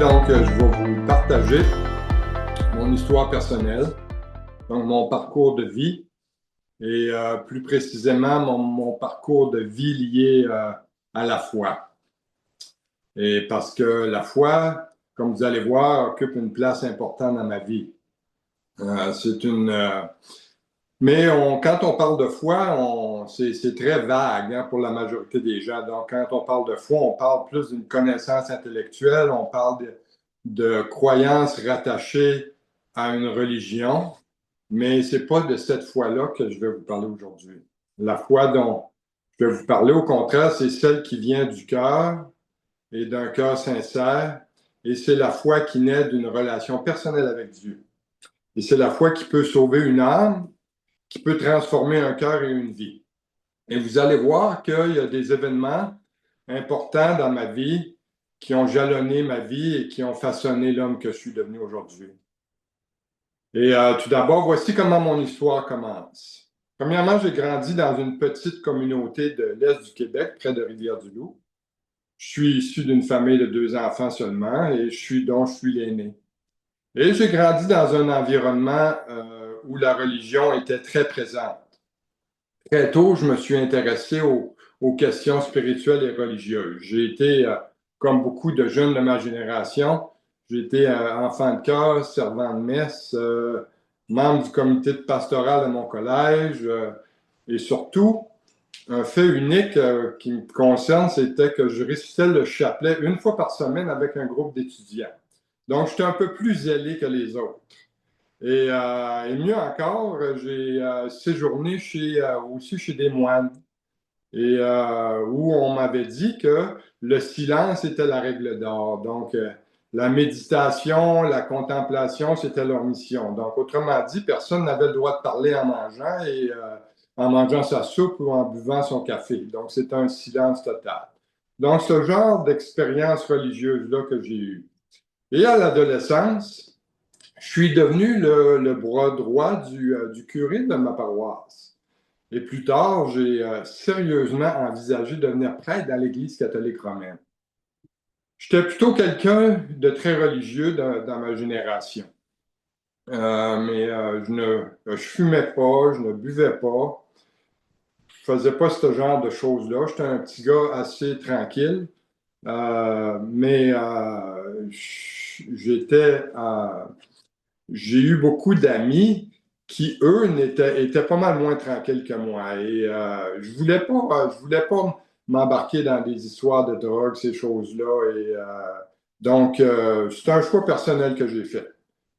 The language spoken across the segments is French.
donc, je vais vous partager mon histoire personnelle, donc mon parcours de vie et plus précisément mon parcours de vie lié à la foi. Et parce que la foi, comme vous allez voir, occupe une place importante dans ma vie. C'est une, mais quand on parle de foi, c'est très vague hein, pour la majorité des gens. Donc, quand on parle de foi, on parle plus d'une connaissance intellectuelle, on parle de croyances rattachées à une religion, mais c'est pas de cette foi-là que je vais vous parler aujourd'hui. La foi dont je vais vous parler, au contraire, c'est celle qui vient du cœur et d'un cœur sincère, et c'est la foi qui naît d'une relation personnelle avec Dieu. Et c'est la foi qui peut sauver une âme, qui peut transformer un cœur et une vie. Et vous allez voir qu'il y a des événements importants dans ma vie qui ont jalonné ma vie et qui ont façonné l'homme que je suis devenu aujourd'hui. Et tout d'abord, voici comment mon histoire commence. Premièrement, j'ai grandi dans une petite communauté de l'Est du Québec, près de Rivière-du-Loup. Je suis issu d'une famille de 2 enfants seulement et dont je suis l'aîné. Et j'ai grandi dans un environnement où la religion était très présente. Très tôt, je me suis intéressé aux questions spirituelles et religieuses. J'ai été, comme beaucoup de jeunes de ma génération, j'ai été enfant de chœur, servant de messe, membre du comité de pastoral de mon collège et surtout, un fait unique qui me concerne, c'était que je récitais le chapelet une fois par semaine avec un groupe d'étudiants. Donc, j'étais un peu plus zélé que les autres. Et mieux encore, j'ai séjourné aussi chez des moines, et où on m'avait dit que le silence était la règle d'or. Donc, la méditation, la contemplation, c'était leur mission. Donc, autrement dit, personne n'avait le droit de parler en mangeant et en mangeant sa soupe ou en buvant son café. Donc, c'était un silence total. Donc, ce genre d'expérience religieuse-là que j'ai eue. Et à l'adolescence, je suis devenu le bras droit du curé de ma paroisse. Et plus tard, j'ai sérieusement envisagé de devenir prêtre dans l'Église catholique romaine. J'étais plutôt quelqu'un de très religieux dans ma génération. Mais je fumais pas, je ne buvais pas, je faisais pas ce genre de choses-là. J'étais un petit gars assez tranquille, mais j'ai eu beaucoup d'amis qui, eux, étaient pas mal moins tranquilles que moi. Et je voulais pas m'embarquer dans des histoires de drogue, ces choses-là. Et donc, c'est un choix personnel que j'ai fait.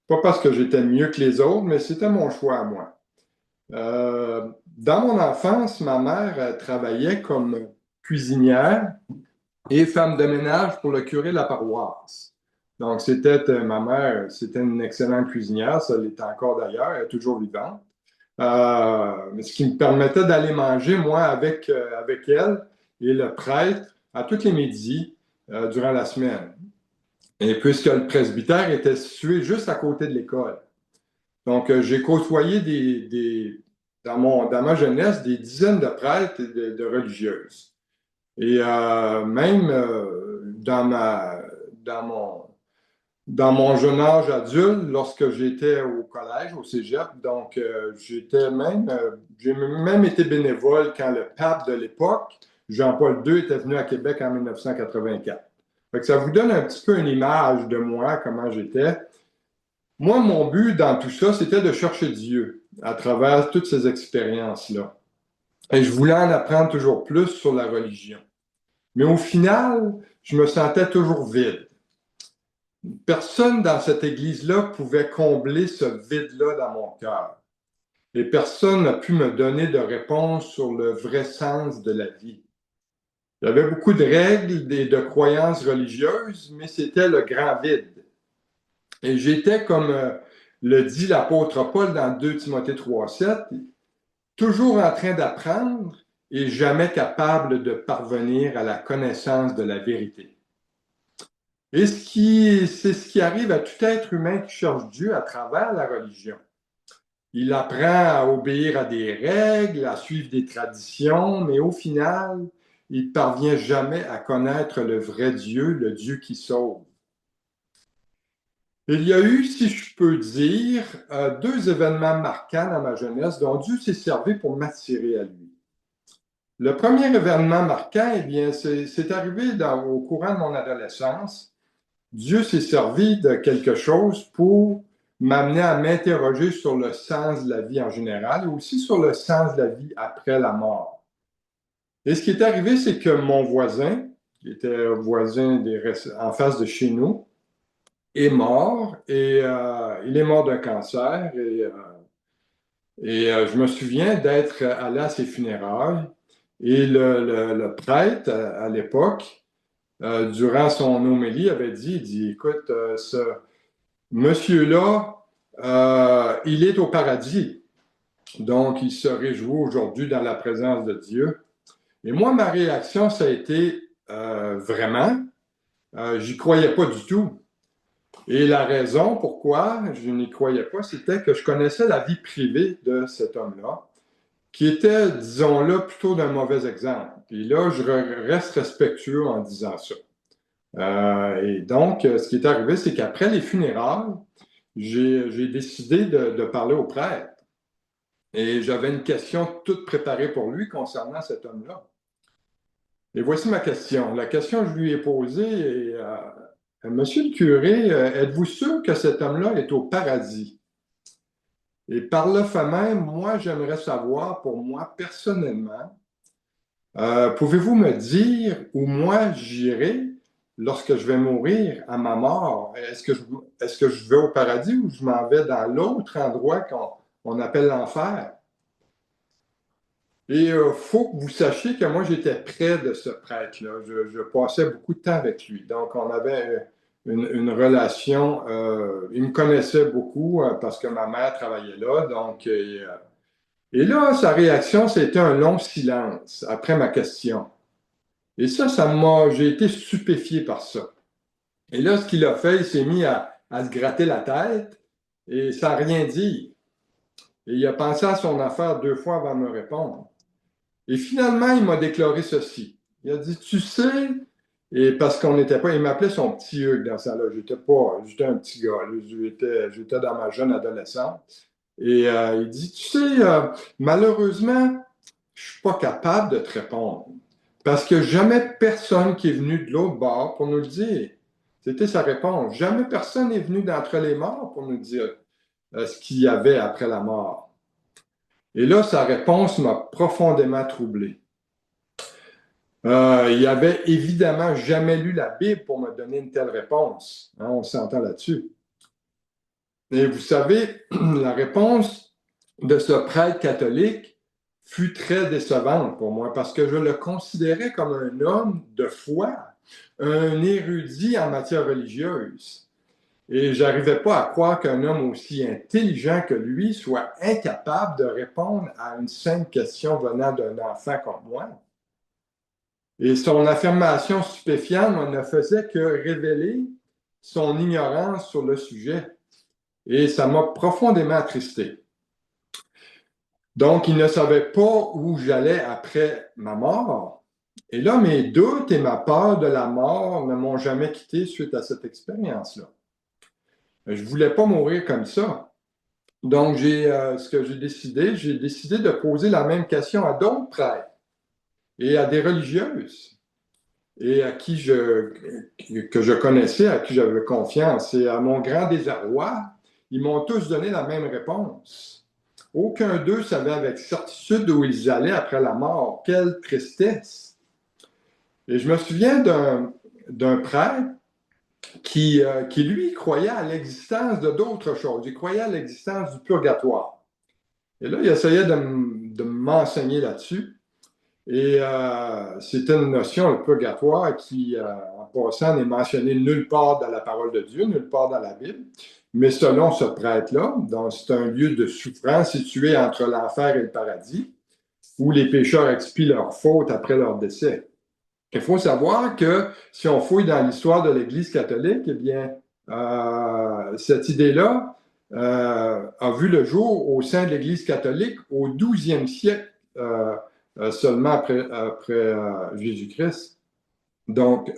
Pas parce que j'étais mieux que les autres, mais c'était mon choix à moi. Dans mon enfance, ma mère travaillait comme cuisinière et femme de ménage pour le curé de la paroisse. Donc, ma mère, c'était une excellente cuisinière, ça l'est encore d'ailleurs, elle est toujours vivante. Ce qui me permettait d'aller manger, moi, avec elle et le prêtre à tous les midis durant la semaine. Et puisque le presbytère était situé juste à côté de l'école. Donc, j'ai côtoyé dans ma jeunesse des dizaines de prêtres et de religieuses. Et même dans mon jeune âge adulte, lorsque j'étais au collège, au cégep, donc j'ai même été bénévole quand le pape de l'époque, Jean-Paul II, était venu à Québec en 1984. Fait que ça vous donne un petit peu une image de moi, comment j'étais. Moi, mon but dans tout ça, c'était de chercher Dieu à travers toutes ces expériences-là. Et je voulais en apprendre toujours plus sur la religion. Mais au final, je me sentais toujours vide. Personne dans cette église-là pouvait combler ce vide-là dans mon cœur. Et personne n'a pu me donner de réponse sur le vrai sens de la vie. Il y avait beaucoup de règles et de croyances religieuses, mais c'était le grand vide. Et j'étais, comme le dit l'apôtre Paul dans 2 Timothée 3,7, toujours en train d'apprendre et jamais capable de parvenir à la connaissance de la vérité. Et c'est ce qui arrive à tout être humain qui cherche Dieu à travers la religion. Il apprend à obéir à des règles, à suivre des traditions, mais au final, il ne parvient jamais à connaître le vrai Dieu, le Dieu qui sauve. Il y a eu, si je peux dire, deux événements marquants dans ma jeunesse dont Dieu s'est servi pour m'attirer à lui. Le premier événement marquant, eh bien, c'est arrivé au courant de mon adolescence. Dieu s'est servi de quelque chose pour m'amener à m'interroger sur le sens de la vie en général et aussi sur le sens de la vie après la mort. Et ce qui est arrivé, c'est que mon voisin, qui était voisin en face de chez nous, est mort et il est mort d'un cancer et je me souviens d'être allé à ses funérailles et le prêtre à l'époque, durant son homélie, avait dit, il dit, écoute, ce monsieur-là, il est au paradis, donc il se réjouit aujourd'hui dans la présence de Dieu. Et moi, ma réaction, ça a été vraiment, j'y croyais pas du tout. Et la raison pourquoi je n'y croyais pas, c'était que je connaissais la vie privée de cet homme-là, qui était, disons-le, plutôt d'un mauvais exemple. Et là, je reste respectueux en disant ça. Et donc, ce qui est arrivé, c'est qu'après les funérailles, j'ai décidé de parler au prêtre. Et j'avais une question toute préparée pour lui concernant cet homme-là. Et voici ma question. La question que je lui ai posée est, Monsieur le curé, êtes-vous sûr que cet homme-là est au paradis? Et par le fait même, moi, j'aimerais savoir, pour moi, personnellement, pouvez-vous me dire où moi j'irai lorsque je vais mourir à ma mort? Est-ce que je vais au paradis ou je m'en vais dans l'autre endroit qu'on appelle l'enfer? Et il faut que vous sachiez que moi, j'étais près de ce prêtre-là. Je passais beaucoup de temps avec lui. Donc, on avait une relation. Il me connaissait beaucoup parce que ma mère travaillait là. Donc, et là, sa réaction, c'était un long silence après ma question. Et j'ai été stupéfié par ça. Et là, ce qu'il a fait, il s'est mis à se gratter la tête et sans rien dire. Et il a pensé à son affaire deux fois avant de me répondre. Et finalement, il m'a déclaré ceci. Il a dit, tu sais, et parce qu'on n'était pas, il m'appelait son petit Hugues dans ça là. J'étais un petit gars, j'étais dans ma jeune adolescence. Et il dit, tu sais, malheureusement, je suis pas capable de te répondre. Parce que jamais personne qui est venu de l'autre bord pour nous le dire. C'était sa réponse. Jamais personne n'est venu d'entre les morts pour nous dire ce qu'il y avait après la mort. Et là, sa réponse m'a profondément troublé. Il avait évidemment jamais lu la Bible pour me donner une telle réponse. Hein, on s'entend là-dessus. Et vous savez, la réponse de ce prêtre catholique fut très décevante pour moi parce que je le considérais comme un homme de foi, un érudit en matière religieuse. Et je n'arrivais pas à croire qu'un homme aussi intelligent que lui soit incapable de répondre à une simple question venant d'un enfant comme moi. Et son affirmation stupéfiante ne faisait que révéler son ignorance sur le sujet. Et ça m'a profondément attristé. Donc, il ne savait pas où j'allais après ma mort. Et là, mes doutes et ma peur de la mort ne m'ont jamais quitté suite à cette expérience-là. Je ne voulais pas mourir comme ça. Donc, ce que j'ai décidé de poser la même question à d'autres prêtres et à des religieuses et que je connaissais, à qui j'avais confiance. Et à mon grand désarroi, ils m'ont tous donné la même réponse. Aucun d'eux savait avec certitude où ils allaient après la mort. Quelle tristesse! Et je me souviens d'un prêtre qui, lui, croyait à l'existence de d'autres choses. Il croyait à l'existence du purgatoire. Et là, il essayait de m'enseigner là-dessus. Et c'était une notion, le purgatoire, qui, en passant, n'est mentionnée nulle part dans la parole de Dieu, nulle part dans la Bible. Mais selon ce prêtre-là, donc c'est un lieu de souffrance situé entre l'enfer et le paradis, où les pécheurs expient leurs fautes après leur décès. Il faut savoir que si on fouille dans l'histoire de l'Église catholique, eh bien, cette idée-là a vu le jour au sein de l'Église catholique au 12e siècle, seulement après Jésus-Christ. Donc,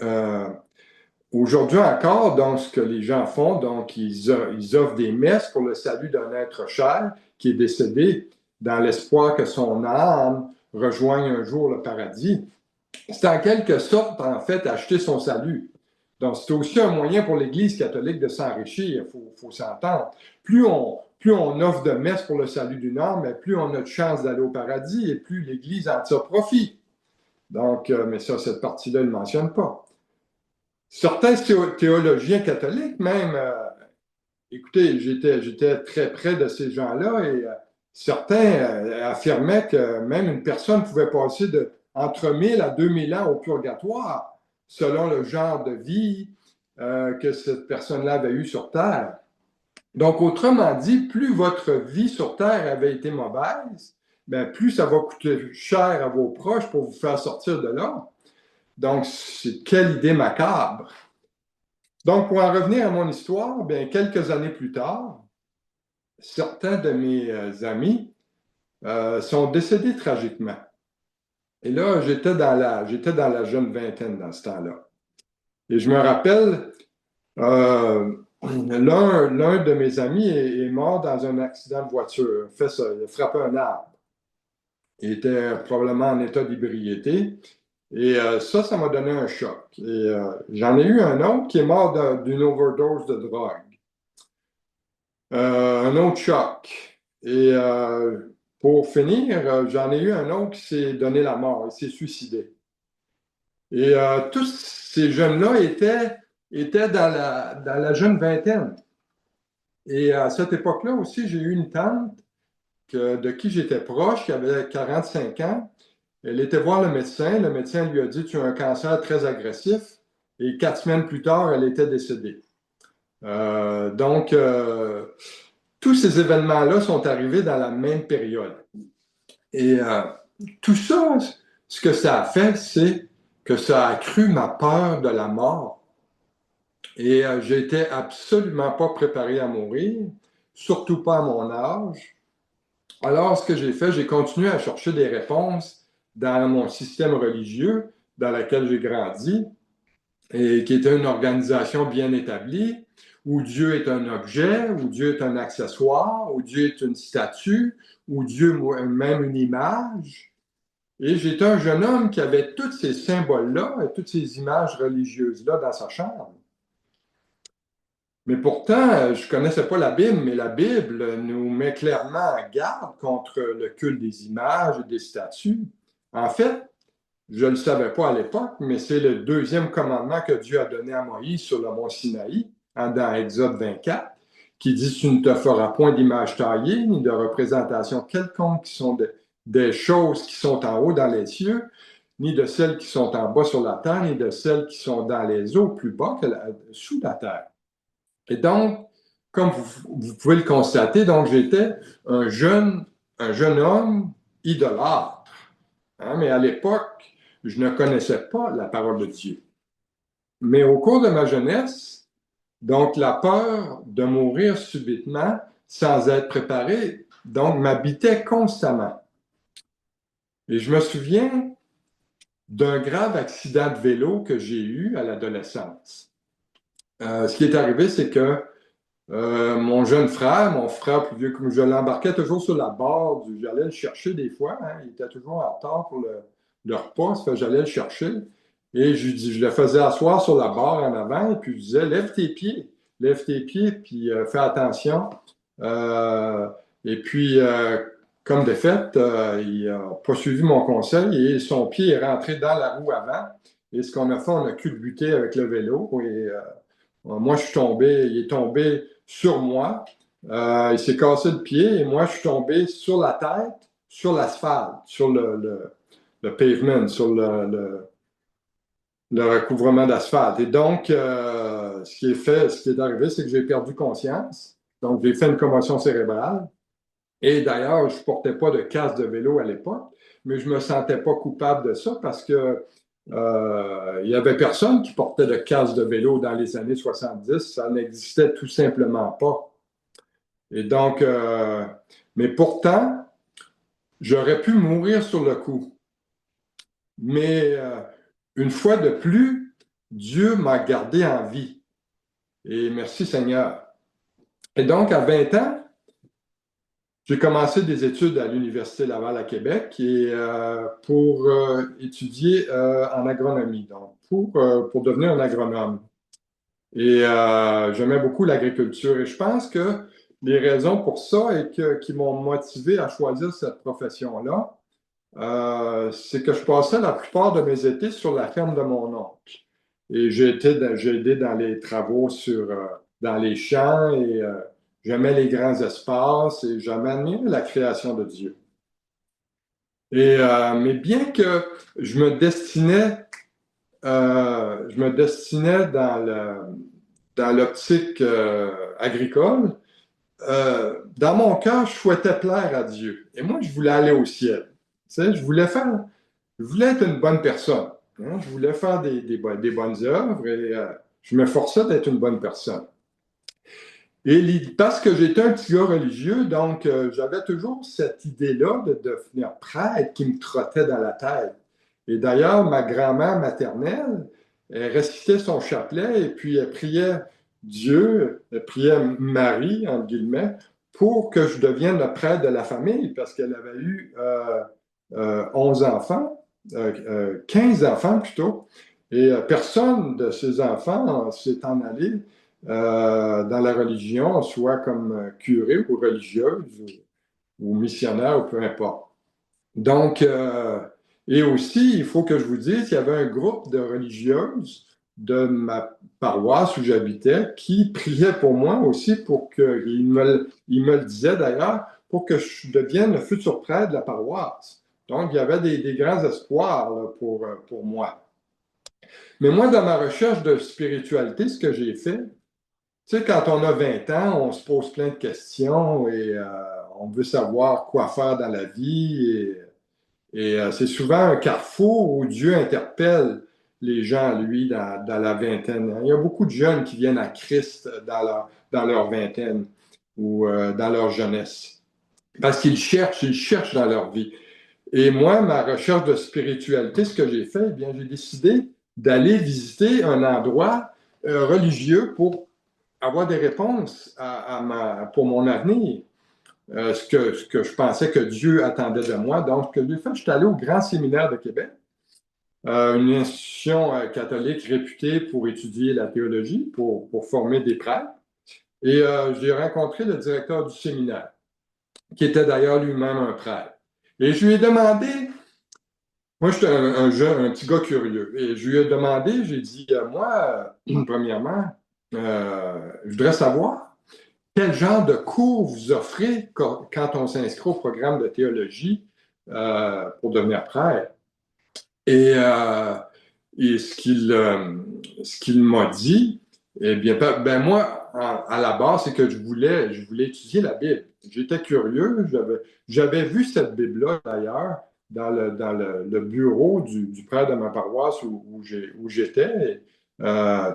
aujourd'hui encore, donc, ce que les gens font, donc, ils offrent des messes pour le salut d'un être cher qui est décédé dans l'espoir que son âme rejoigne un jour le paradis. C'est en quelque sorte, en fait, acheter son salut. Donc, c'est aussi un moyen pour l'Église catholique de s'enrichir, il faut s'entendre. Plus on offre de messes pour le salut d'une âme, mais plus on a de chances d'aller au paradis et plus l'Église en tire profit. Donc, mais ça, cette partie-là, il ne mentionne pas. Certains théologiens catholiques, même, écoutez, j'étais très près de ces gens-là et certains affirmaient que même une personne pouvait passer entre 1000 à 2000 ans au purgatoire, selon le genre de vie que cette personne-là avait eu sur Terre. Donc, autrement dit, plus votre vie sur Terre avait été mauvaise, bien, plus ça va coûter cher à vos proches pour vous faire sortir de là. Donc, c'est quelle idée macabre. Donc, pour en revenir à mon histoire, bien, quelques années plus tard, certains de mes amis sont décédés tragiquement. Et là, j'étais dans la jeune vingtaine dans ce temps-là. Et je me rappelle, l'un de mes amis est mort dans un accident de voiture. Il a frappé un arbre. Il était probablement en état d'ébriété. Et ça m'a donné un choc. Et j'en ai eu un autre qui est mort d'une overdose de drogue. Un autre choc. Et pour finir, j'en ai eu un autre qui s'est donné la mort, il s'est suicidé. Et tous ces jeunes-là étaient dans la jeune vingtaine. Et à cette époque-là aussi, j'ai eu une tante de qui j'étais proche, qui avait 45 ans. Elle était voir le médecin. Le médecin lui a dit, tu as un cancer très agressif. Et 4 semaines plus tard, elle était décédée. Donc, tous ces événements-là sont arrivés dans la même période. Et tout ça, ce que ça a fait, c'est que ça a accru ma peur de la mort. Et j'étais absolument pas préparé à mourir, surtout pas à mon âge. Alors, ce que j'ai fait, j'ai continué à chercher des réponses dans mon système religieux dans lequel j'ai grandi, et qui était une organisation bien établie, où Dieu est un objet, où Dieu est un accessoire, où Dieu est une statue, où Dieu même une image. Et j'étais un jeune homme qui avait tous ces symboles-là et toutes ces images religieuses-là dans sa chambre. Mais pourtant, je ne connaissais pas la Bible, mais la Bible nous met clairement en garde contre le culte des images et des statues. En fait, je ne le savais pas à l'époque, mais c'est le deuxième commandement que Dieu a donné à Moïse sur le mont Sinaï, dans Exode 24, qui dit, tu ne te feras point d'image taillée, ni de représentation quelconque qui sont des choses qui sont en haut dans les cieux, ni de celles qui sont en bas sur la terre, ni de celles qui sont dans les eaux plus bas que sous la terre. Et donc, comme vous pouvez le constater, donc j'étais un jeune homme idolâtre. Hein, mais à l'époque, je ne connaissais pas la parole de Dieu. Mais au cours de ma jeunesse, donc la peur de mourir subitement sans être préparé, donc m'habitait constamment. Et je me souviens d'un grave accident de vélo que j'ai eu à l'adolescence. Ce qui est arrivé, c'est que mon jeune frère, mon frère plus vieux, comme je l'embarquais toujours sur la barre, j'allais le chercher des fois, hein, il était toujours en retard pour le repas, ça fait que j'allais le chercher. Et je le faisais asseoir sur la barre en avant, et puis je disais, lève tes pieds, puis fais attention. Euh, et puis, comme de fait, il n'a pas suivi mon conseil et son pied est rentré dans la roue avant. Et ce qu'on a fait, on a culbuté avec le vélo. Et moi, je suis tombé, il est tombé sur moi. Il s'est cassé le pied et moi, je suis tombé sur la tête, sur l'asphalte, sur le pavement, sur le recouvrement d'asphalte. Et donc, ce qui est arrivé, c'est que j'ai perdu conscience. Donc, j'ai fait une commotion cérébrale. Et d'ailleurs, je ne portais pas de casque de vélo à l'époque, mais je ne me sentais pas coupable de ça parce que il n'y avait personne qui portait de casque de vélo dans les années 70. Ça n'existait tout simplement pas. Et donc, mais pourtant, j'aurais pu mourir sur le coup. Mais une fois de plus, Dieu m'a gardé en vie. Et merci Seigneur. Et donc, à 20 ans, j'ai commencé des études à l'Université Laval à Québec pour étudier en agronomie, donc pour devenir un agronome. Et j'aimais beaucoup l'agriculture. Et je pense que les raisons pour ça qui m'ont motivé à choisir cette profession-là, c'est que je passais la plupart de mes étés sur la ferme de mon oncle. Et j'ai aidé dans les travaux dans les champs et j'aimais les grands espaces et j'aimais admiré la création de Dieu. Mais bien que je me destinais dans l'optique agricole, dans mon cœur, je souhaitais plaire à Dieu. Et moi, je voulais aller au ciel. Tu sais, je voulais être une bonne personne. Hein. Je voulais faire des bonnes œuvres et je me forçais d'être une bonne personne. Et parce que j'étais un petit gars religieux, donc j'avais toujours cette idée-là de devenir prêtre qui me trottait dans la tête. Et d'ailleurs, ma grand-mère maternelle, elle récitait son chapelet et puis elle priait Dieu, elle priait Marie, entre guillemets, pour que je devienne le prêtre de la famille, parce qu'elle avait eu 11 enfants, 15 enfants plutôt, et personne de ces enfants s'est en allé dans la religion, soit comme curé ou religieuse ou missionnaire ou peu importe. Donc, et aussi, il faut que je vous dise, il y avait un groupe de religieuses de ma paroisse où j'habitais qui priaient pour moi aussi pour que, ils me le disaient d'ailleurs, pour que je devienne le futur prêtre de la paroisse. Donc, il y avait des grands espoirs là, pour moi. Mais moi, dans ma recherche de spiritualité, ce que j'ai fait, tu sais, quand on a 20 ans, on se pose plein de questions et on veut savoir quoi faire dans la vie. C'est souvent un carrefour où Dieu interpelle les gens, lui, dans la vingtaine. Il y a beaucoup de jeunes qui viennent à Christ dans leur vingtaine ou dans leur jeunesse. Parce ils cherchent dans leur vie. Et moi, ma recherche de spiritualité, ce que j'ai fait, eh bien, j'ai décidé d'aller visiter un endroit religieux pour avoir des réponses pour mon avenir, ce que je pensais que Dieu attendait de moi. Donc, ce que j'ai fait, je suis allé au Grand Séminaire de Québec, une institution catholique réputée pour étudier la théologie, pour former des prêtres. Et j'ai rencontré le directeur du séminaire, qui était d'ailleurs lui-même un prêtre. Et je lui ai demandé, moi, j'étais un petit gars curieux. Et je lui ai demandé, j'ai dit, moi, premièrement, je voudrais savoir quel genre de cours vous offrez quand on s'inscrit au programme de théologie pour devenir prêtre. Et, euh, et ce qu'il m'a dit, eh bien, ben moi, à la base, c'est que je voulais étudier la Bible. J'étais curieux, j'avais vu cette Bible-là d'ailleurs le bureau du prêtre de ma paroisse où j'étais,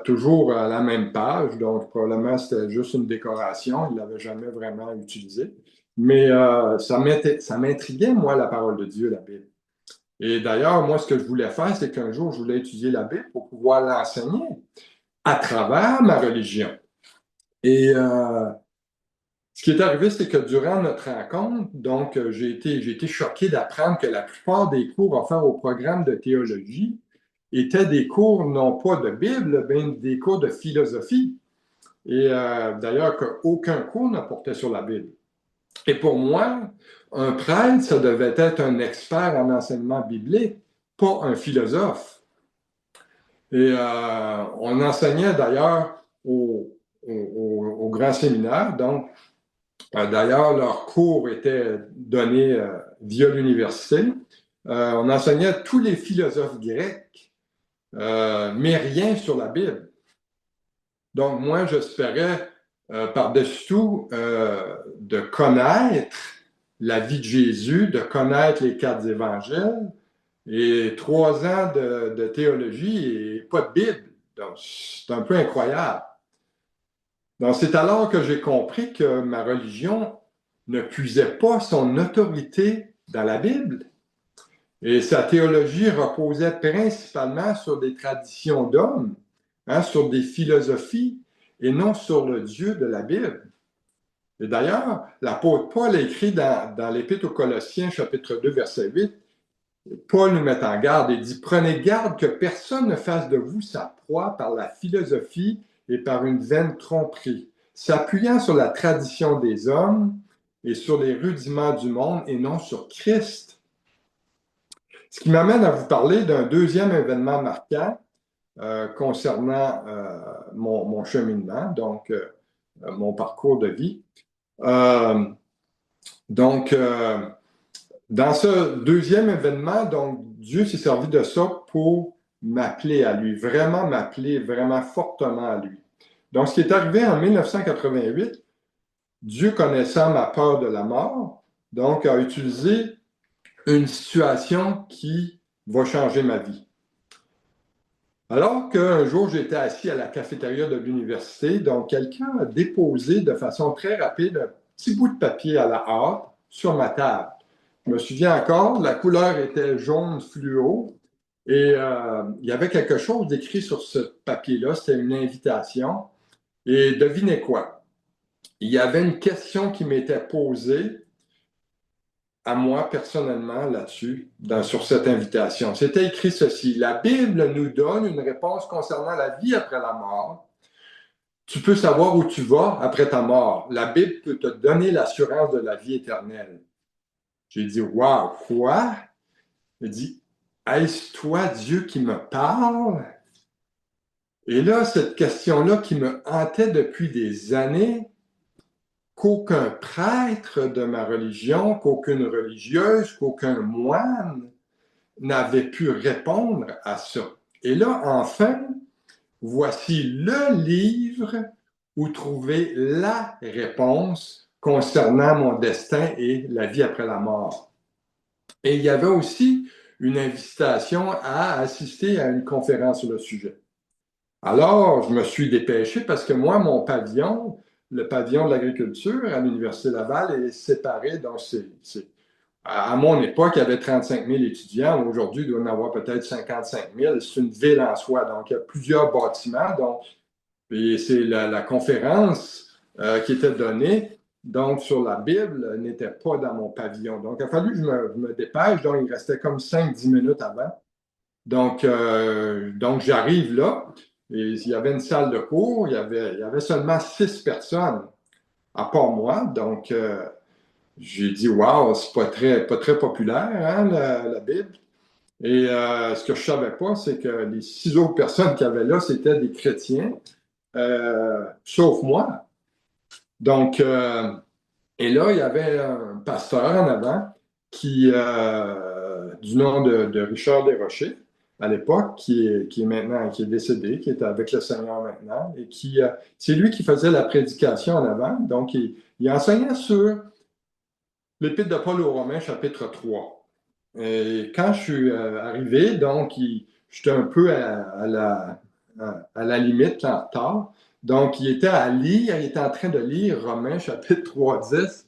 toujours à la même page, donc probablement c'était juste une décoration, il ne l'avait jamais vraiment utilisée. Mais ça m'intriguait, moi, la parole de Dieu, la Bible. Et d'ailleurs, moi, ce que je voulais faire, c'est qu'un jour, je voulais étudier la Bible pour pouvoir l'enseigner à travers ma religion. Et ce qui est arrivé, c'est que durant notre rencontre, donc, j'ai été choqué d'apprendre que la plupart des cours offerts au programme de théologie étaient des cours non pas de Bible, mais des cours de philosophie. Et d'ailleurs, qu'aucun cours ne portait sur la Bible. Et pour moi, un prêtre, ça devait être un expert en enseignement biblique, pas un philosophe. Et on enseignait d'ailleurs au grand séminaire, donc d'ailleurs leurs cours étaient donnés via l'université. On enseignait tous les philosophes grecs, mais rien sur la Bible. Donc moi, j'espérais par-dessus tout de connaître la vie de Jésus, de connaître les 4 évangiles, et 3 ans de théologie et pas de Bible. Donc, c'est un peu incroyable. Donc, c'est alors que j'ai compris que ma religion ne puisait pas son autorité dans la Bible. Et sa théologie reposait principalement sur des traditions d'hommes sur des philosophies et non sur le Dieu de la Bible. Et d'ailleurs, l'apôtre Paul a écrit dans l'Épître aux Colossiens, chapitre 2, verset 8, Paul nous met en garde et dit « Prenez garde que personne ne fasse de vous sa proie par la philosophie et par une vaine tromperie, s'appuyant sur la tradition des hommes et sur les rudiments du monde et non sur Christ. » Ce qui m'amène à vous parler d'un deuxième événement marquant concernant mon cheminement, donc mon parcours de vie. Dans ce deuxième événement, donc, Dieu s'est servi de ça pour m'appeler à lui, vraiment m'appeler vraiment fortement à lui. Donc, ce qui est arrivé en 1988, Dieu, connaissant ma peur de la mort, donc a utilisé une situation qui va changer ma vie. Alors qu'un jour, j'étais assis à la cafétéria de l'université, donc quelqu'un a déposé de façon très rapide un petit bout de papier à la hâte sur ma table. Je me souviens encore, la couleur était jaune fluo et il y avait quelque chose d'écrit sur ce papier-là, c'était une invitation. Et devinez quoi? Il y avait une question qui m'était posée à moi personnellement là-dessus, sur cette invitation. C'était écrit ceci: La Bible nous donne une réponse concernant la vie après la mort. Tu peux savoir où tu vas après ta mort. La Bible peut te donner l'assurance de la vie éternelle. J'ai dit, waouh, quoi? Il dit, est-ce toi, Dieu, qui me parle? Et là, cette question-là qui me hantait depuis des années, qu'aucun prêtre de ma religion, qu'aucune religieuse, qu'aucun moine n'avait pu répondre à ça. Et là, enfin, voici le livre où trouver la réponse concernant mon destin et la vie après la mort. Et il y avait aussi une invitation à assister à une conférence sur le sujet. Alors, je me suis dépêché parce que moi, mon pavillon, le pavillon de l'agriculture à l'Université Laval est séparé. Donc, à mon époque, il y avait 35 000 étudiants. Aujourd'hui, il doit y en avoir peut-être 55 000. C'est une ville en soi. Donc, il y a plusieurs bâtiments. Donc, et c'est la conférence qui était donnée, donc sur la Bible, n'était pas dans mon pavillon. Donc, il a fallu que je me dépêche. Donc, il restait comme 5-10 minutes avant. Donc j'arrive là. Et il y avait une salle de cours, il y avait seulement 6 personnes, à part moi. Donc, j'ai dit, waouh, c'est pas très populaire, hein, la Bible. Et ce que je ne savais pas, c'est que les 6 autres personnes qu'il y avait là, c'était des chrétiens, sauf moi. Donc, et là, il y avait un pasteur en avant du nom de Richard Desrochers, à l'époque, qui est décédé, qui est avec le Seigneur maintenant, et c'est lui qui faisait la prédication en avant. Donc, il enseignait sur l'Épître de Paul aux Romains, chapitre 3. Et quand je suis arrivé, donc, j'étais un peu à la limite, en retard. Donc, il était en train de lire Romains, chapitre 3, 10,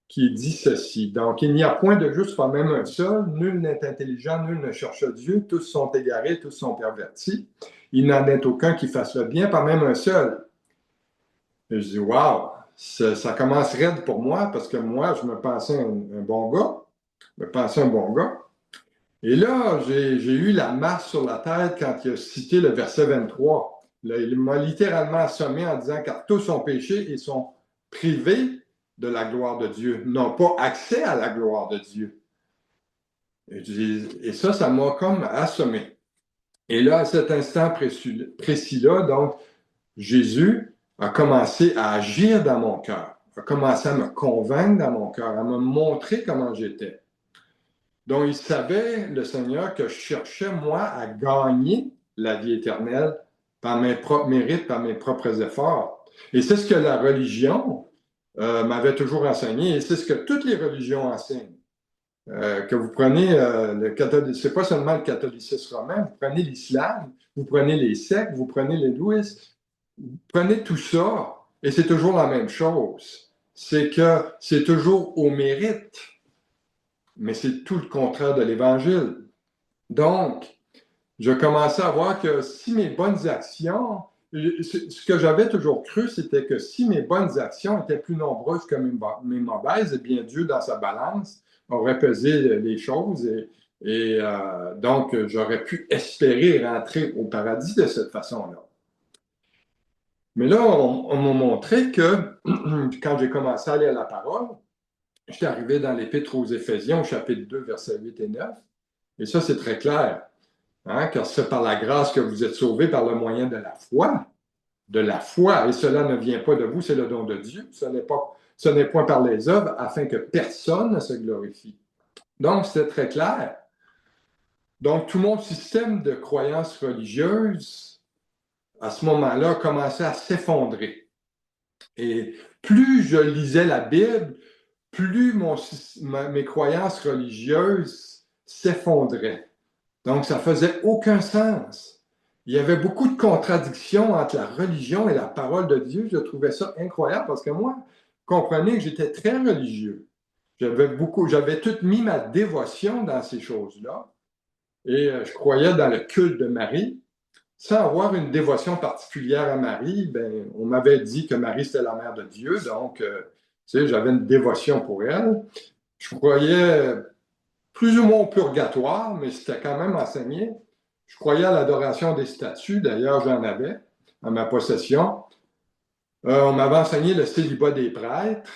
qui dit ceci. Donc, il n'y a point de juste, pas même un seul. Nul n'est intelligent, nul ne cherche Dieu. Tous sont égarés, tous sont pervertis. Il n'en est aucun qui fasse le bien, pas même un seul. Et je dis, waouh, ça commence raide pour moi parce que moi, je me pensais un bon gars. Je me pensais un bon gars. Et là, j'ai eu la masse sur la tête quand il a cité le verset 23. Là, il m'a littéralement assommé en disant, car tous ont péché et sont privés de la gloire de Dieu, n'ont pas accès à la gloire de Dieu. Et ça m'a comme assommé. Et là, à cet instant précis-là, donc, Jésus a commencé à agir dans mon cœur, a commencé à me convaincre dans mon cœur, à me montrer comment j'étais. Donc, il savait, le Seigneur, que je cherchais, moi, à gagner la vie éternelle par mes propres mérites, par mes propres efforts. Et c'est ce que la religion m'avait toujours enseigné, et c'est ce que toutes les religions enseignent. Que vous prenez c'est pas seulement le catholicisme romain, vous prenez l'islam, vous prenez les sectes, vous prenez l'hindouisme, vous prenez tout ça, et c'est toujours la même chose. C'est que c'est toujours au mérite, mais c'est tout le contraire de l'Évangile. Donc, je commençais à voir que si mes bonnes actions, ce que j'avais toujours cru, c'était que si mes bonnes actions étaient plus nombreuses que mes mauvaises, eh bien Dieu, dans sa balance, aurait pesé les choses donc j'aurais pu espérer rentrer au paradis de cette façon-là. Mais là, on m'a montré que quand j'ai commencé à lire la parole, j'étais arrivé dans l'Épître aux Éphésiens, au chapitre 2, versets 8 et 9, et ça, c'est très clair. Hein, car c'est par la grâce que vous êtes sauvés par le moyen de la foi, et cela ne vient pas de vous, c'est le don de Dieu. Ce n'est point par les œuvres, afin que personne ne se glorifie. Donc, c'était très clair. Donc, tout mon système de croyances religieuses, à ce moment-là, commençait à s'effondrer. Et plus je lisais la Bible, plus mes croyances religieuses s'effondraient. Donc, ça faisait aucun sens. Il y avait beaucoup de contradictions entre la religion et la parole de Dieu. Je trouvais ça incroyable parce que moi, comprenez que j'étais très religieux. J'avais tout mis ma dévotion dans ces choses-là. Et je croyais dans le culte de Marie. Sans avoir une dévotion particulière à Marie, ben, on m'avait dit que Marie, c'était la mère de Dieu. Donc, tu sais, j'avais une dévotion pour elle. Je croyais plus ou moins au purgatoire, mais c'était quand même enseigné. Je croyais à l'adoration des statues, d'ailleurs j'en avais en ma possession. On m'avait enseigné le célibat des prêtres,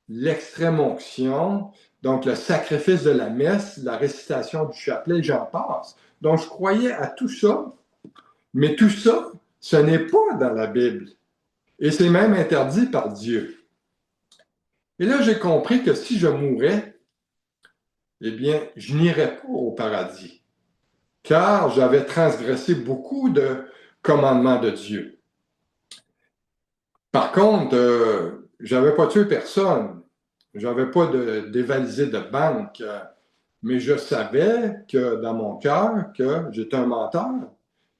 l'extrême onction, donc le sacrifice de la messe, la récitation du chapelet, j'en passe. Donc je croyais à tout ça, mais tout ça, ce n'est pas dans la Bible. Et c'est même interdit par Dieu. Et là, j'ai compris que si je mourais, eh bien, je n'irais pas au paradis, car j'avais transgressé beaucoup de commandements de Dieu. Par contre, j'avais pas tué personne, j'avais pas dévalisé de banque, mais je savais que dans mon cœur, que j'étais un menteur,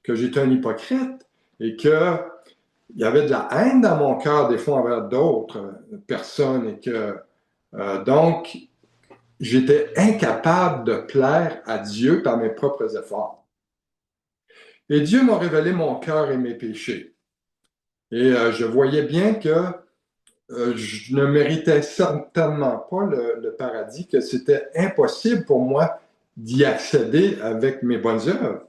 que j'étais un hypocrite et que il y avait de la haine dans mon cœur des fois envers d'autres personnes et que donc j'étais incapable de plaire à Dieu par mes propres efforts. Et Dieu m'a révélé mon cœur et mes péchés. Et je voyais bien que je ne méritais certainement pas le paradis, que c'était impossible pour moi d'y accéder avec mes bonnes œuvres.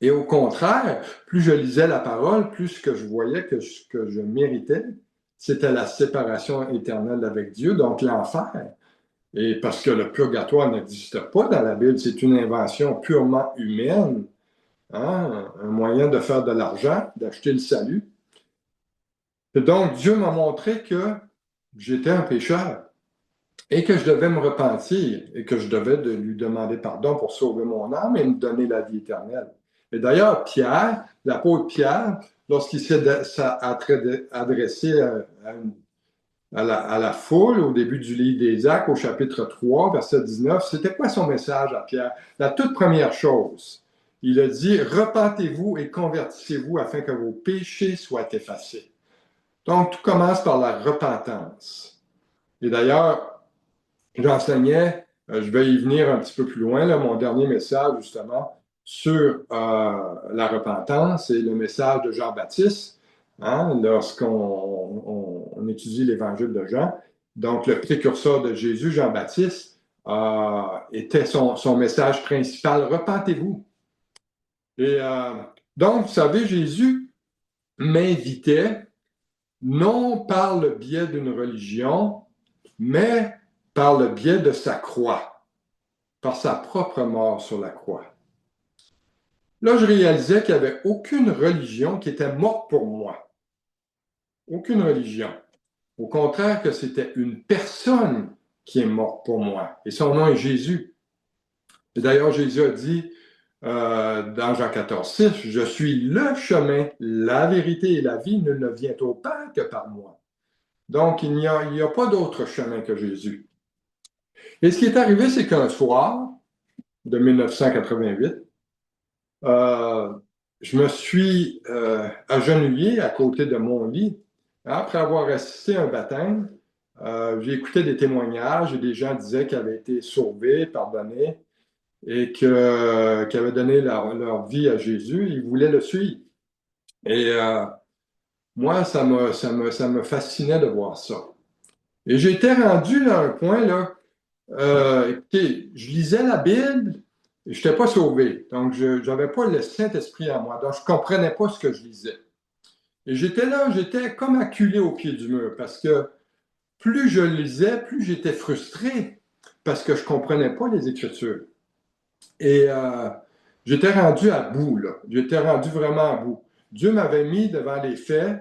Et au contraire, plus je lisais la parole, plus ce que je voyais que ce que je méritais, c'était la séparation éternelle avec Dieu, donc l'enfer. Et parce que le purgatoire n'existe pas dans la Bible, c'est une invention purement humaine, hein, un moyen de faire de l'argent, d'acheter le salut. Et donc, Dieu m'a montré que j'étais un pécheur et que je devais me repentir et que je devais lui demander pardon pour sauver mon âme et me donner la vie éternelle. Et d'ailleurs, Pierre, l'apôtre Pierre, lorsqu'il s'est adressé à la foule au début du livre des Actes, au chapitre 3, verset 19, c'était quoi son message à Pierre? La toute première chose, il a dit, repentez-vous et convertissez-vous afin que vos péchés soient effacés. Donc, tout commence par la repentance. Et d'ailleurs, j'enseignais, je vais y venir un petit peu plus loin, là, mon dernier message, justement, sur la repentance et le message de Jean-Baptiste, hein, lorsqu'on étudie l'évangile de Jean. Donc, le précurseur de Jésus, Jean-Baptiste, était son message principal, repentez-vous. Et donc, vous savez, Jésus m'invitait non par le biais d'une religion, mais par le biais de sa croix, par sa propre mort sur la croix. Là, je réalisais qu'il n'y avait aucune religion qui était morte pour moi. Aucune religion. Au contraire, que c'était une personne qui est morte pour moi. Et son nom est Jésus. Et d'ailleurs, Jésus a dit dans Jean 14, 6, « Je suis le chemin, la vérité et la vie, nul ne vient au Père que par moi. » Donc, il n'y a pas d'autre chemin que Jésus. Et ce qui est arrivé, c'est qu'un soir de 1988, je me suis agenouillé à côté de mon lit. Après avoir assisté à un baptême, j'ai écouté des témoignages et des gens disaient qu'ils avaient été sauvés, pardonnés. et qui avaient donné leur vie à Jésus. Ils voulaient le suivre. Et moi, ça me fascinait de voir ça. Et j'étais rendu à un point, là, écoutez, je lisais la Bible et je n'étais pas sauvé. Donc, je n'avais pas le Saint-Esprit en moi. Donc, je ne comprenais pas ce que je lisais. Et j'étais là, j'étais comme acculé au pied du mur parce que plus je lisais, plus j'étais frustré parce que je ne comprenais pas les Écritures. Et j'étais rendu à bout, là. J'étais rendu vraiment à bout. Dieu m'avait mis devant les faits.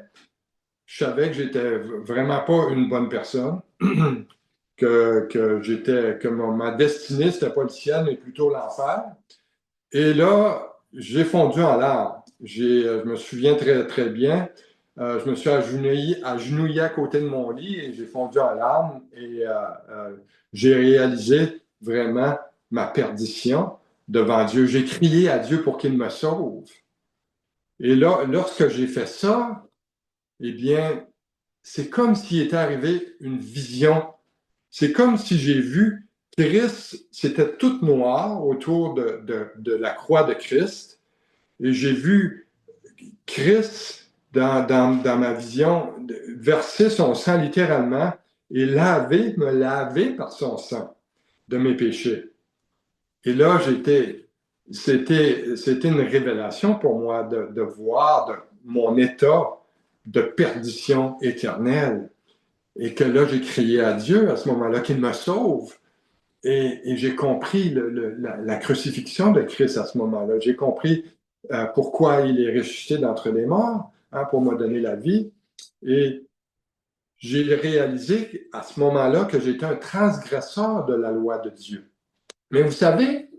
Je savais que j'étais vraiment pas une bonne personne, que ma destinée, c'était pas le ciel, mais plutôt l'enfer. Et là, j'ai fondu en larmes. Je me souviens très, très bien. Je me suis agenouillé à côté de mon lit et j'ai fondu en larmes et j'ai réalisé vraiment ma perdition devant Dieu. J'ai crié à Dieu pour qu'il me sauve. Et là, lorsque j'ai fait ça, eh bien, c'est comme s'il était arrivé une vision. C'est comme si j'ai vu Christ, c'était tout noir autour de la croix de Christ. Et j'ai vu Christ, dans ma vision, verser son sang littéralement et me laver par son sang de mes péchés. Et là, c'était une révélation pour moi de voir mon état de perdition éternelle. Et que là, j'ai crié à Dieu à ce moment-là qu'il me sauve. Et j'ai compris la crucifixion de Christ à ce moment-là. J'ai compris pourquoi il est ressuscité d'entre les morts, hein, pour me donner la vie. Et j'ai réalisé à ce moment-là que j'étais un transgresseur de la loi de Dieu. Mais vous savez,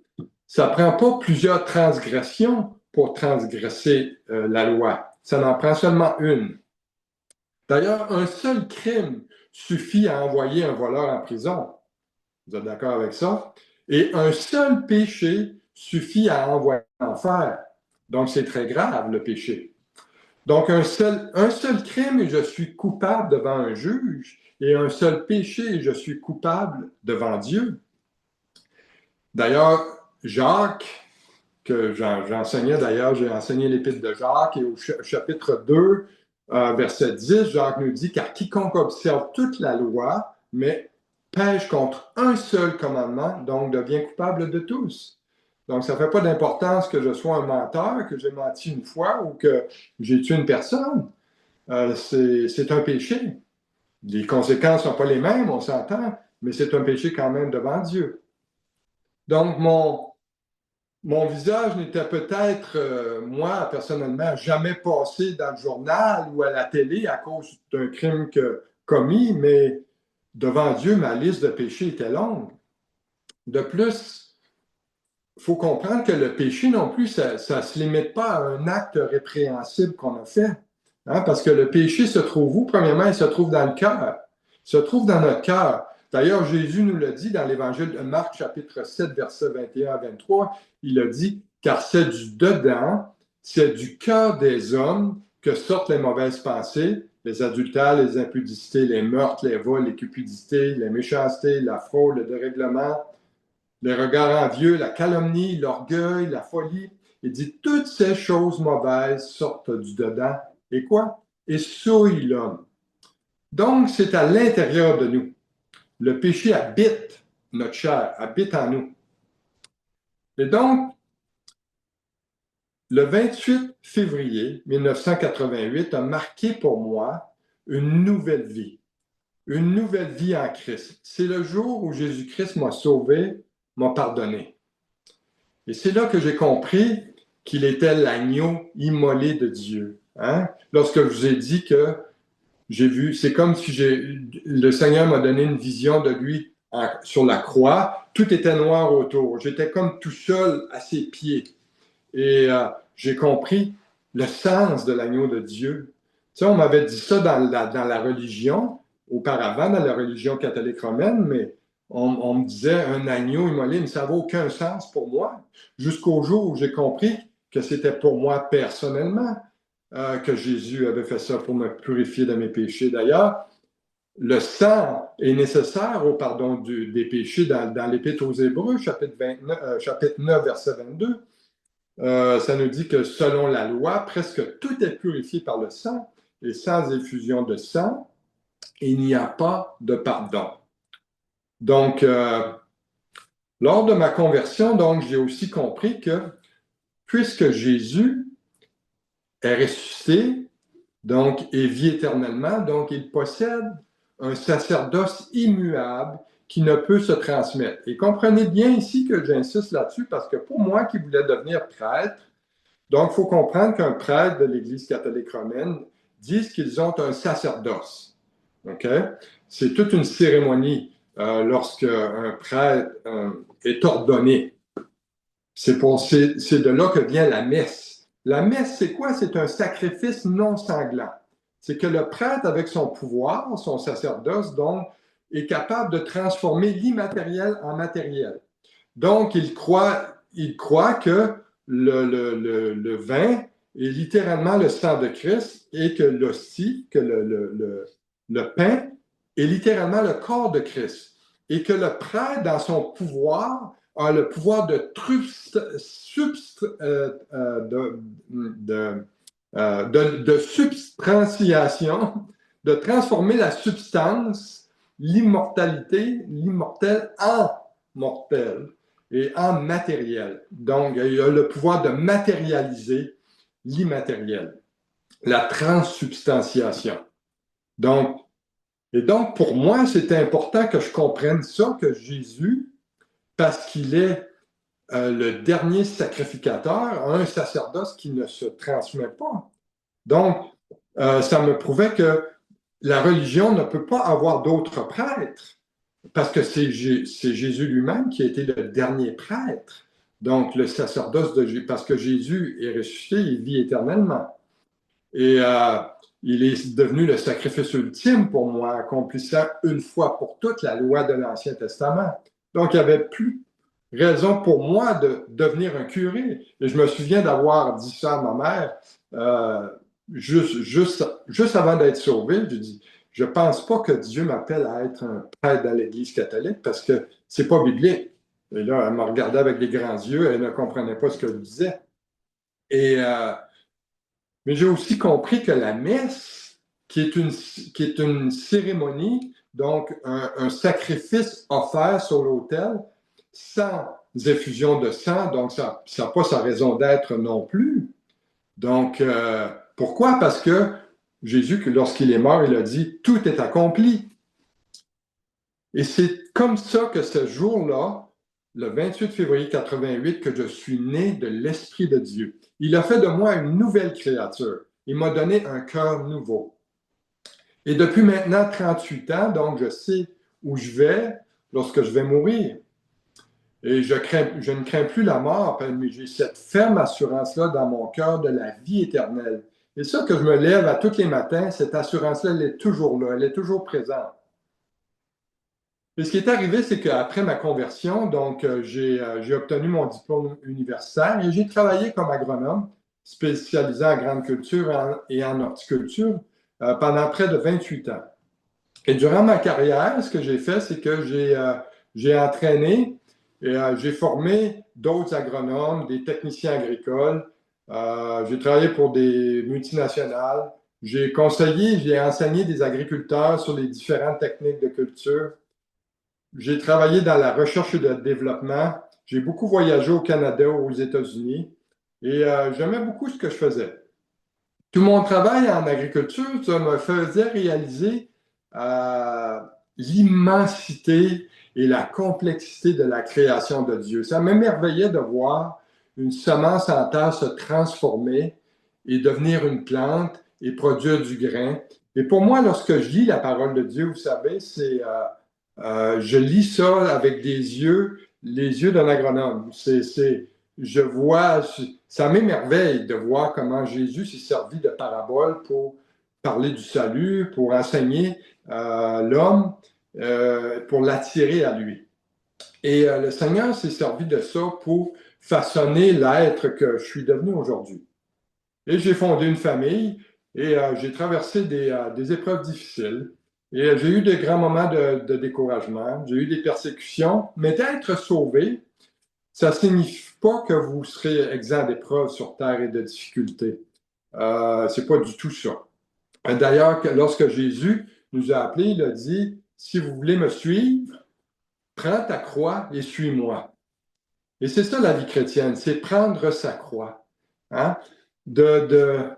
ça ne prend pas plusieurs transgressions pour transgresser la loi. Ça n'en prend seulement une. D'ailleurs, un seul crime suffit à envoyer un voleur en prison. Vous êtes d'accord avec ça? Et un seul péché suffit à envoyer en enfer. Donc, c'est très grave, le péché. Donc, un seul crime et je suis coupable devant un juge, et un seul péché et je suis coupable devant Dieu. D'ailleurs, Jacques, que j'enseignais d'ailleurs, j'ai enseigné l'épître de Jacques, et au chapitre 2, verset 10, Jacques nous dit, car quiconque observe toute la loi, mais pêche contre un seul commandement, donc devient coupable de tous. Donc, ça ne fait pas d'importance que je sois un menteur, que j'ai menti une fois ou que j'ai tué une personne. C'est un péché. Les conséquences ne sont pas les mêmes, on s'entend, mais c'est un péché quand même devant Dieu. Donc, mon visage n'était peut-être, moi, personnellement, jamais passé dans le journal ou à la télé à cause d'un crime commis, mais devant Dieu, ma liste de péchés était longue. De plus, il faut comprendre que le péché non plus, ça ne se limite pas à un acte répréhensible qu'on a fait. Hein, parce que le péché se trouve où? Premièrement, il se trouve dans le cœur. Il se trouve dans notre cœur. D'ailleurs, Jésus nous l'a dit dans l'Évangile de Marc, chapitre 7, versets 21 à 23. Il a dit, car c'est du dedans, c'est du cœur des hommes que sortent les mauvaises pensées, les adultères, les impudicités, les meurtres, les vols, les cupidités, les méchancetés, la fraude, le dérèglement, les regards envieux, la calomnie, l'orgueil, la folie. Il dit, toutes ces choses mauvaises sortent du dedans. Et quoi? Et souillent l'homme. Donc, c'est à l'intérieur de nous. Le péché habite notre chair, habite en nous. Et donc, le 28 février 1988 a marqué pour moi une nouvelle vie en Christ. C'est le jour où Jésus-Christ m'a sauvé, m'a pardonné. Et c'est là que j'ai compris qu'il était l'agneau immolé de Dieu. Hein? Lorsque je vous ai dit que j'ai vu, c'est comme si le Seigneur m'a donné une vision de lui sur la croix. Tout était noir autour. J'étais comme tout seul à ses pieds. Et j'ai compris le sens de l'agneau de Dieu. Tu sais, on m'avait dit ça dans la religion, auparavant, dans la religion catholique romaine, mais on me disait un agneau immolé, mais ça n'avait aucun sens pour moi, jusqu'au jour où j'ai compris que c'était pour moi personnellement que Jésus avait fait ça pour me purifier de mes péchés. D'ailleurs, le sang est nécessaire au pardon des péchés dans l'Épître aux Hébreux, chapitre 9, verset 22. Ça nous dit que selon la loi, presque tout est purifié par le sang, et sans effusion de sang, il n'y a pas de pardon. Donc, lors de ma conversion, donc, j'ai aussi compris que puisque Jésus est ressuscité, donc, et vit éternellement, donc il possède un sacerdoce immuable qui ne peut se transmettre. Et comprenez bien ici que j'insiste là-dessus parce que pour moi qui voulais devenir prêtre, donc il faut comprendre qu'un prêtre de l'Église catholique romaine dit qu'ils ont un sacerdoce. OK? C'est toute une cérémonie lorsqu'un prêtre est ordonné. C'est de là que vient la messe. La messe, c'est quoi? C'est un sacrifice non sanglant. C'est que le prêtre, avec son pouvoir, son sacerdoce, donc, est capable de transformer l'immatériel en matériel. Donc, il croit que le vin est littéralement le sang de Christ et que l'hostie, que le pain, est littéralement le corps de Christ. Et que le prêtre, dans son pouvoir, a le pouvoir de substantiation, de transformer la substance, l'immortalité, l'immortel en mortel et en matériel. Donc, il a le pouvoir de matérialiser l'immatériel, la transsubstantiation. Donc, pour moi, c'est important que je comprenne ça, que Jésus, parce qu'il est le dernier sacrificateur, a un sacerdoce qui ne se transmet pas. Donc, ça me prouvait que la religion ne peut pas avoir d'autres prêtres, parce que c'est Jésus lui-même qui a été le dernier prêtre. Donc, le sacerdoce de Jésus, parce que Jésus est ressuscité, il vit éternellement. Et il est devenu le sacrifice ultime pour moi, accomplissant une fois pour toutes la loi de l'Ancien Testament. Donc, il n'y avait plus raison pour moi de devenir un curé. Et je me souviens d'avoir dit ça à ma mère juste avant d'être sauvé. Je dis, je ne pense pas que Dieu m'appelle à être un prêtre dans l'Église catholique parce que ce n'est pas biblique. Et là, elle me regardait avec des grands yeux, elle ne comprenait pas ce que je disais. Mais j'ai aussi compris que la messe, qui est une cérémonie, donc un sacrifice offert sur l'autel, sans effusion de sang, donc ça n'a pas sa raison d'être non plus. Donc, pourquoi? Parce que Jésus, lorsqu'il est mort, il a dit « Tout est accompli ». Et c'est comme ça que ce jour-là, le 28 février 88, que je suis né de l'Esprit de Dieu. Il a fait de moi une nouvelle créature. Il m'a donné un cœur nouveau. Et depuis maintenant 38 ans, donc je sais où je vais lorsque je vais mourir. Et je ne crains plus la mort, mais j'ai cette ferme assurance-là dans mon cœur de la vie éternelle. Et ça que je me lève à tous les matins, cette assurance-là, elle est toujours là, elle est toujours présente. Et ce qui est arrivé, c'est qu'après ma conversion, donc j'ai obtenu mon diplôme universitaire et j'ai travaillé comme agronome, spécialisé en grande culture et en horticulture pendant près de 28 ans. Et durant ma carrière, ce que j'ai fait, c'est que j'ai entraîné et j'ai formé d'autres agronomes, des techniciens agricoles. J'ai travaillé pour des multinationales. J'ai conseillé, j'ai enseigné des agriculteurs sur les différentes techniques de culture. J'ai travaillé dans la recherche et le développement. J'ai beaucoup voyagé au Canada, aux États-Unis et j'aimais beaucoup ce que je faisais. Tout mon travail en agriculture, ça me faisait réaliser l'immensité et la complexité de la création de Dieu. Ça m'émerveillait de voir une semence en terre se transformer et devenir une plante et produire du grain. Et pour moi, lorsque je lis la parole de Dieu, vous savez, je lis ça avec les yeux d'un agronome. Je vois, ça m'émerveille de voir comment Jésus s'est servi de paraboles pour parler du salut, pour enseigner l'homme, pour l'attirer à lui. Et le Seigneur s'est servi de ça pour façonner l'être que je suis devenu aujourd'hui. Et j'ai fondé une famille et j'ai traversé des épreuves difficiles. Et j'ai eu de grands moments de découragement, j'ai eu des persécutions, mais d'être sauvé, ça ne signifie pas que vous serez exempt d'épreuves sur terre et de difficultés. C'est pas du tout ça. D'ailleurs, lorsque Jésus nous a appelés, il a dit, si vous voulez me suivre, prends ta croix et suis-moi. Et c'est ça la vie chrétienne, c'est prendre sa croix. Hein? De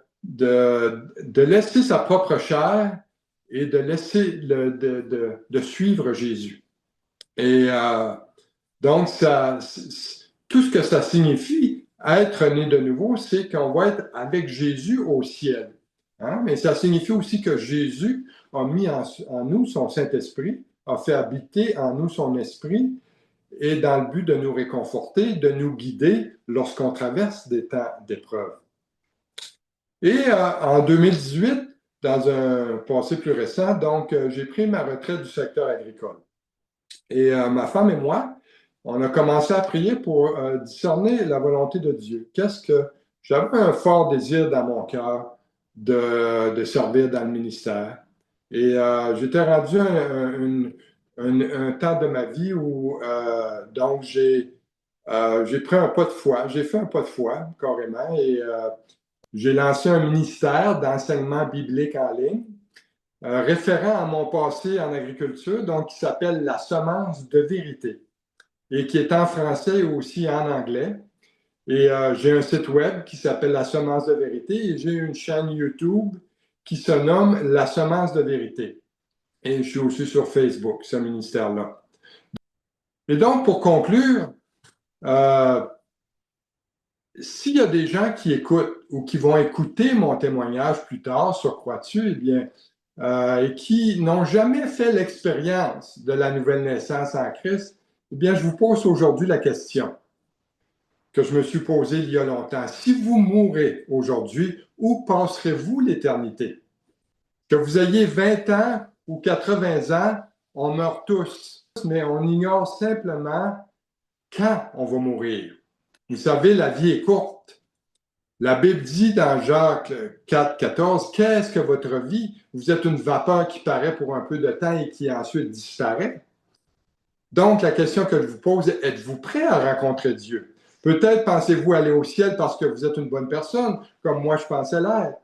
laisser sa propre chair et de laisser de suivre Jésus. Et donc, tout ce que ça signifie, être né de nouveau, c'est qu'on va être avec Jésus au ciel. Hein? Mais ça signifie aussi que Jésus a mis en nous son Saint-Esprit, a fait habiter en nous son esprit, et dans le but de nous réconforter, de nous guider lorsqu'on traverse des temps d'épreuve. Et en 2018, dans un passé plus récent, donc j'ai pris ma retraite du secteur agricole. Et ma femme et moi, on a commencé à prier pour discerner la volonté de Dieu. J'avais un fort désir dans mon cœur de servir dans le ministère. Et j'étais rendu un temps de ma vie où donc j'ai pris un pas de foi, j'ai fait un pas de foi carrément et j'ai lancé un ministère d'enseignement biblique en ligne, référent à mon passé en agriculture, donc qui s'appelle La Semence de Vérité et qui est en français et aussi en anglais. Et j'ai un site web qui s'appelle La Semence de Vérité et j'ai une chaîne YouTube qui se nomme La Semence de Vérité. Et je suis aussi sur Facebook, ce ministère-là. Et donc, pour conclure, s'il y a des gens qui écoutent ou qui vont écouter mon témoignage plus tard sur Crois-tu, eh bien, et qui n'ont jamais fait l'expérience de la nouvelle naissance en Christ, eh bien, je vous pose aujourd'hui la question que je me suis posée il y a longtemps. Si vous mourrez aujourd'hui, où passerez-vous l'éternité? Que vous ayez 20 ans ou 80 ans, on meurt tous, mais on ignore simplement quand on va mourir. Vous savez, la vie est courte. La Bible dit dans Jacques 4, 14, « Qu'est-ce que votre vie? Vous êtes une vapeur qui paraît pour un peu de temps et qui ensuite disparaît. » Donc, la question que je vous pose est, êtes-vous prêt à rencontrer Dieu? Peut-être pensez-vous aller au ciel parce que vous êtes une bonne personne, comme moi je pensais l'être.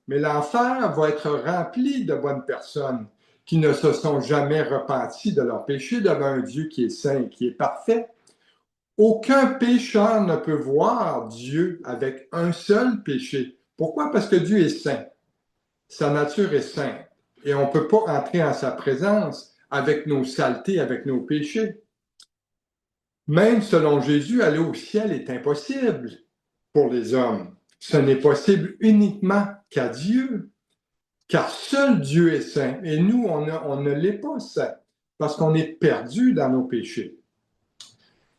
Mais l'enfer va être rempli de bonnes personnes qui ne se sont jamais repenties de leur péché devant un Dieu qui est saint, qui est parfait. Aucun pécheur ne peut voir Dieu avec un seul péché. Pourquoi? Parce que Dieu est saint. Sa nature est sainte. Et on ne peut pas entrer en sa présence avec nos saletés, avec nos péchés. Même selon Jésus, aller au ciel est impossible pour les hommes. Ce n'est possible uniquement qu'à Dieu. Car seul Dieu est saint. Et nous, on ne l'est pas saint. Parce qu'on est perdu dans nos péchés.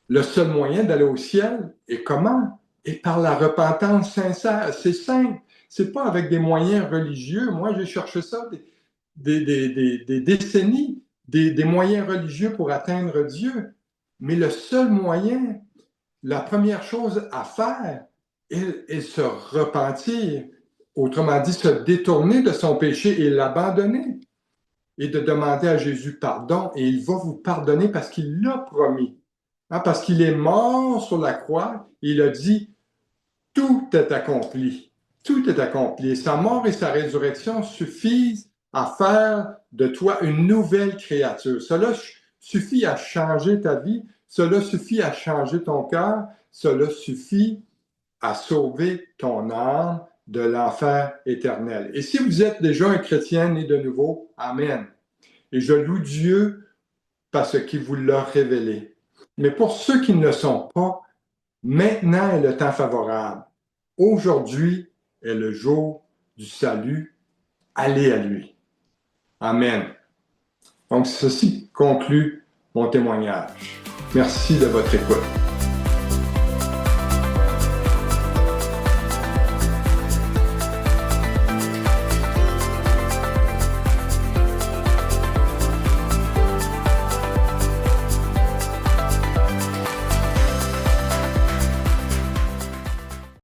Le seul moyen d'aller au ciel, et comment? Et par la repentance sincère. C'est simple. C'est pas avec des moyens religieux. Moi, j'ai cherché ça des décennies, des moyens religieux pour atteindre Dieu. Mais le seul moyen, la première chose à faire est se repentir. Autrement dit, se détourner de son péché et l'abandonner. Et de demander à Jésus pardon. Et il va vous pardonner parce qu'il l'a promis. Hein, parce qu'il est mort sur la croix, et il a dit, tout est accompli. Tout est accompli. Et sa mort et sa résurrection suffisent à faire de toi une nouvelle créature. Cela suffit à changer ta vie. Cela suffit à changer ton cœur. Cela suffit à sauver ton âme de l'enfer éternel. Et si vous êtes déjà un chrétien né de nouveau, amen. Et je loue Dieu parce qu'il vous l'a révélé. Mais pour ceux qui ne le sont pas, maintenant est le temps favorable. Aujourd'hui est le jour du salut. Allez à lui. Amen. Donc, ceci conclut mon témoignage. Merci de votre écoute.